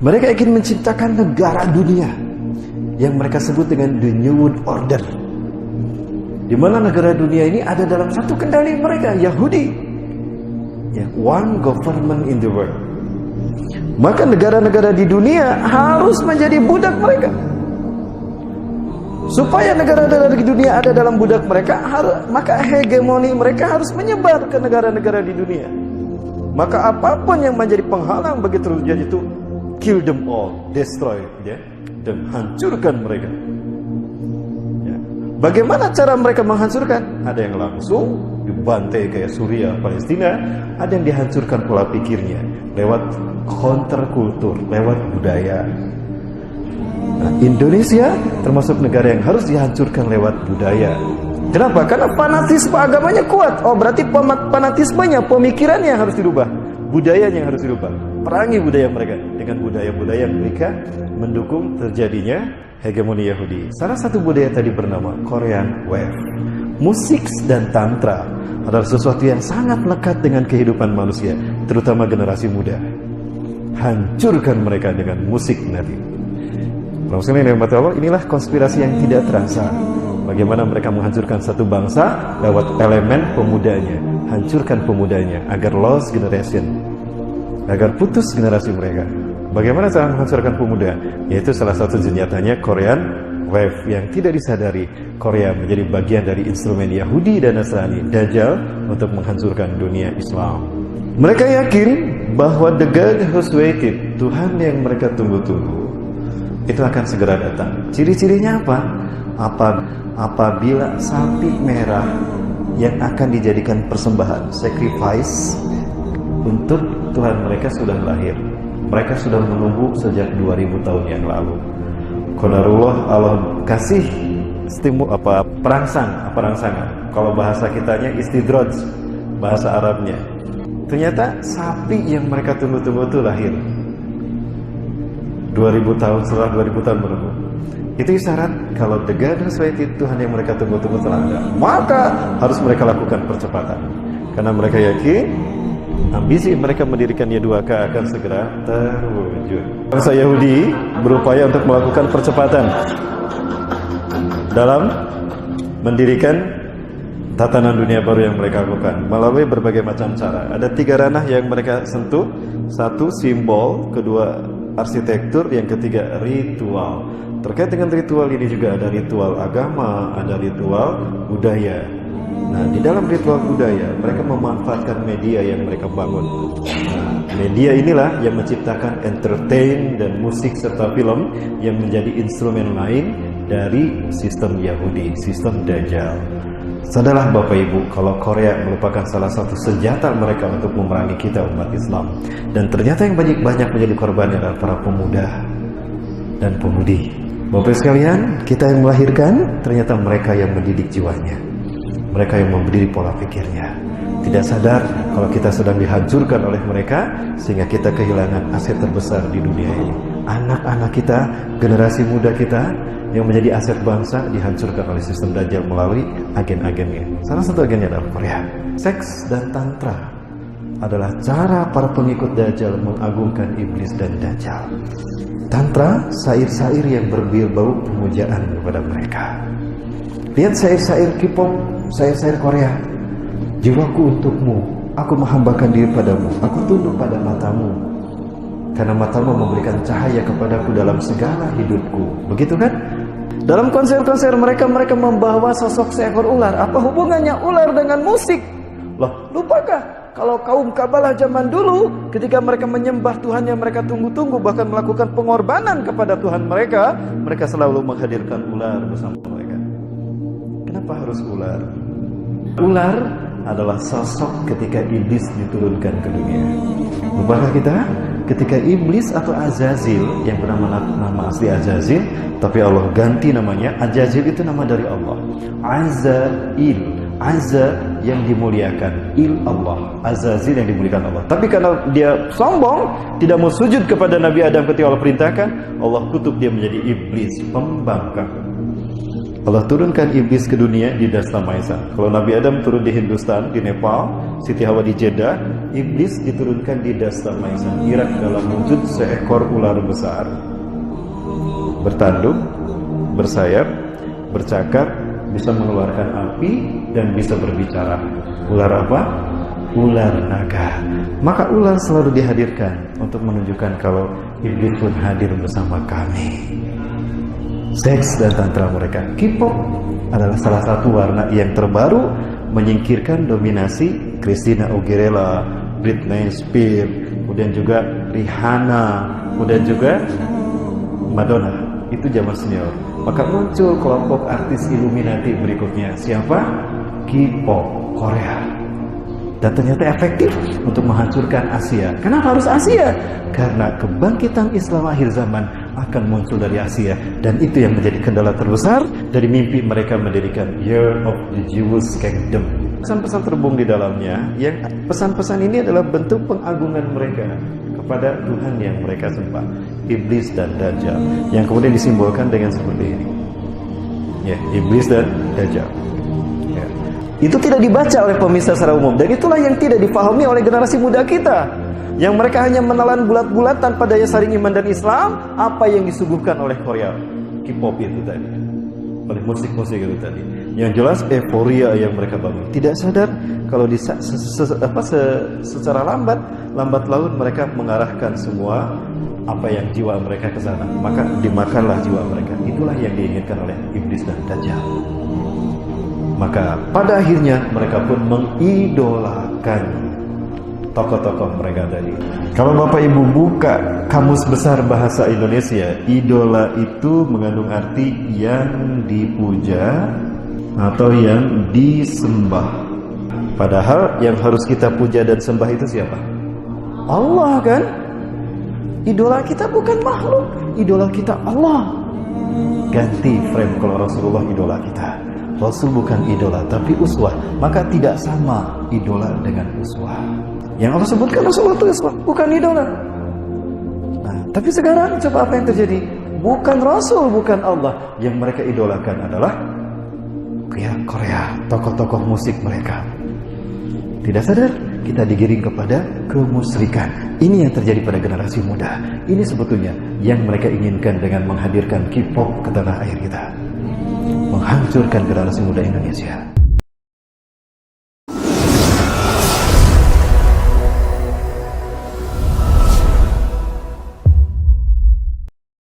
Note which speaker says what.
Speaker 1: Mereka ingin menciptakan negara dunia yang mereka sebut dengan the New World Order, di mana negara dunia ini ada dalam satu kendali mereka, Yahudi, ya, one government in the world. Maka negara-negara di dunia harus menjadi budak mereka. Supaya negara-negara di dunia ada dalam budak mereka, maka hegemoni mereka harus menyebar ke negara-negara di dunia. Maka apapun yang menjadi penghalang bagi terwujudnya itu, kill them all, destroy, ya, dan hancurkan mereka. Ya. Bagaimana cara mereka menghancurkan? Ada yang langsung dibantai kayak Suriah, Palestina. Ada yang dihancurkan pola pikirnya lewat counterkultur, lewat budaya. Nah, Indonesia termasuk negara yang harus dihancurkan lewat budaya. Kenapa? Karena fanatisme agamanya kuat. Oh, berarti fanatismenya, pemikirannya harus dirubah, budayanya harus dirubah. Perangi budaya mereka dengan budaya-budaya yang mereka mendukung terjadinya hegemoni Yahudi. Salah satu budaya tadi bernama Korean Wave. Musik dan tantra adalah sesuatu yang sangat lekat dengan kehidupan manusia, terutama generasi muda. Hancurkan mereka dengan musik Nabi. Inilah konspirasi yang tidak terasa. Bagaimana mereka menghancurkan satu bangsa lewat elemen pemudanya. Hancurkan pemudanya agar lost generation, agar putus generasi mereka. Bagaimana cara menghancurkan pemuda? Yaitu salah satu senjatanya Korean Wave, yang tidak disadari Korea menjadi bagian dari instrumen Yahudi dan Nasrani, Dajjal, untuk menghancurkan dunia Islam. Mereka yakin bahwa the God who's waited, Tuhan yang mereka tunggu-tunggu, itu akan segera datang. Ciri-cirinya apa? Apabila sapi merah yang akan dijadikan persembahan, sacrifice, untuk Tuhan mereka sudah lahir. Mereka sudah menunggu sejak 2000 tahun yang lalu. Qadarullah, Allah kasih perangsangan. Kalau bahasa kitanya istidraj, bahasa Arabnya. Ternyata sapi yang mereka tunggu-tunggu itu lahir. 2000 tahun setelah 2000 tahun menunggu. Itu isyarat kalau the God who's waited, Tuhan yang mereka tunggu-tunggu telah ada. Maka harus mereka lakukan percepatan. Karena mereka yakin ambisi mereka mendirikan Y2K akan segera terwujud. Bangsa Yahudi berupaya untuk melakukan percepatan dalam mendirikan tatanan dunia baru yang mereka lakukan melalui berbagai macam cara. Ada 3 ranah yang mereka sentuh. 1, simbol. 2, arsitektur. Yang ketiga, ritual. Terkait dengan ritual ini juga ada ritual agama, ada ritual budaya. Nah, di dalam ritual budaya mereka memanfaatkan media yang mereka bangun. Nah, media inilah yang menciptakan entertain dan musik serta film yang menjadi instrumen lain dari sistem Yahudi, sistem Dajjal. Sadarlah Bapak Ibu, kalau Korea merupakan salah satu senjata mereka untuk memerangi kita umat Islam. Dan ternyata yang banyak menjadi korbannya adalah para pemuda dan pemudi. Bapak sekalian, kita yang melahirkan, ternyata mereka yang mendidik jiwanya. Mereka yang memberi pola pikirnya. Tidak sadar kalau kita sedang dihancurkan oleh mereka, sehingga kita kehilangan aset terbesar di dunia ini. Anak-anak kita, generasi muda kita, yang menjadi aset bangsa, dihancurkan oleh sistem Dajjal melalui agen-agennya. Salah satu agennya adalah Korea. Seks dan tantra adalah cara para pengikut Dajjal mengagungkan iblis dan Dajjal. Tantra, syair-syair yang berbau pemujaan kepada mereka. Lihat syair-syair K-pop, syair-syair Korea. Jiwaku untukmu, aku menghambakan diri padamu, aku tunduk pada matamu, karena matamu memberikan cahaya kepadaku dalam segala hidupku. Begitu kan? Dalam konser-konser mereka membawa sosok seekor ular. Apa hubungannya ular dengan musik? Loh, lupakah kalau kaum Kabalah zaman dulu, ketika mereka menyembah Tuhan yang mereka tunggu-tunggu, bahkan melakukan pengorbanan kepada Tuhan mereka, mereka selalu menghadirkan ular bersama mereka. Kenapa harus ular? Ular adalah sosok ketika iblis diturunkan ke dunia. Lupakah kita? Ketika iblis atau Azazil, yang bernama nama asli Azazil, tapi Allah ganti namanya. Azazil itu nama dari Allah. Azail, Azza yang dimuliakan, Il Allah, Azazil yang dimuliakan Allah. Tapi karena dia sombong, tidak mau sujud kepada Nabi Adam ketika Allah perintahkan, Allah kutuk dia menjadi iblis, pembangkang. Allah turunkan iblis ke dunia di Dasta Maesa. Kalau Nabi Adam turun di Hindustan, di Nepal, Siti Hawa di Jeddah, iblis diturunkan di dasar Maisan Irak dalam wujud seekor ular besar, bertanduk, bersayap, bercakap, bisa mengeluarkan api dan bisa berbicara. Ular apa? Ular naga. Maka ular selalu dihadirkan untuk menunjukkan kalau iblis pun hadir bersama kami. Seks dan tantra mereka. K-pop adalah salah satu warna yang terbaru menyingkirkan dominasi Christina Aguilera, Britney Spears, kemudian juga Rihanna, kemudian juga Madonna. Itu zaman senior. Maka muncul kelompok artis Illuminati berikutnya. Siapa? K-pop Korea. Dan ternyata efektif untuk menghancurkan Asia. Kenapa harus Asia? Karena kebangkitan Islam akhir zaman akan muncul dari Asia. Dan itu yang menjadi kendala terbesar dari mimpi mereka mendirikan Year of the Jewish Kingdom. Pesan-pesan terhubung di dalamnya, yang pesan-pesan ini adalah bentuk pengagungan mereka kepada Tuhan yang mereka sembah, Iblis dan Dajjal, yang kemudian disimbolkan dengan seperti ini. Ya, Iblis dan Dajjal. Ya. Itu tidak dibaca oleh pemirsa secara umum, dan itulah yang tidak dipahami oleh generasi muda kita, yang mereka hanya menelan bulat-bulat tanpa daya saring iman dan Islam apa yang disuguhkan oleh Korea, K-pop itu tadi, oleh musik-musik itu tadi. Yang jelas euforia yang mereka bangun, tidak sadar kalau secara lambat laun mereka mengarahkan semua apa yang jiwa mereka ke sana, maka dimakanlah jiwa mereka. Itulah yang diinginkan oleh Iblis dan Dajjal. Maka pada akhirnya mereka pun mengidolakan tokoh-tokoh mereka tadi. Kalau Bapak Ibu buka Kamus Besar Bahasa Indonesia, idola itu mengandung arti yang dipuja atau yang disembah. Padahal yang harus kita puja dan sembah itu siapa? Allah kan? Idola kita bukan makhluk, idola kita Allah. Ganti frame kalau Rasulullah idola kita. Rasul bukan idola tapi uswah. Maka tidak sama idola dengan uswah. Yang Allah sebutkan Rasulullah itu uswah, bukan idola. Nah, tapi sekarang coba apa yang terjadi? Bukan Rasul, bukan Allah. Yang mereka idolakan adalah Korea, tokoh-tokoh musik mereka. Tidak sadar kita digiring kepada kemusyrikan. Ini yang terjadi pada generasi muda. Ini sebetulnya yang mereka inginkan dengan menghadirkan K-pop ke tanah air kita, menghancurkan generasi muda Indonesia.